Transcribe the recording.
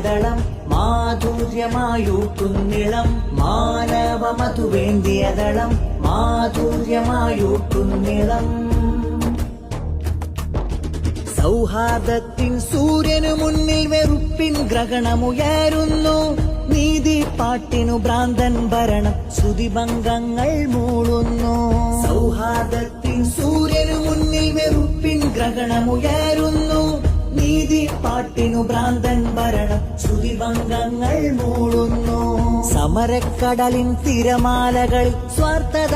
ദളം മാധുര്യമായൂട്ടുന്നിളം മാനവ മധുവേന്തിയ ദളം മാധുര്യമായൂട്ടുന്നിളം സൗഹാർദ്ദത്തിൻ സൂര്യനു മുന്നിൽ വെറുപ്പിൻ ഗ്രഹണമുയരുന്നു നീതി പാട്ടിനു ഭ്രാന്തൻ ഭരണം ശ്രുതിഭംഗങ്ങൾ മൂളുന്നു സൗഹാർദ്ദത്തിൻ സൂര്യനു മുന്നിൽ വെറുപ്പിൻ ഗ്രഹണമുയരുന്നു നീതി പാട്ടിനു ഭ്രാന്തൻ ഭരണം ശ്രുതിഭംഗങ്ങൾ മൂളുന്നു സമരക്കടലിൻ തിരമാലകൾ സ്വാർത്ഥത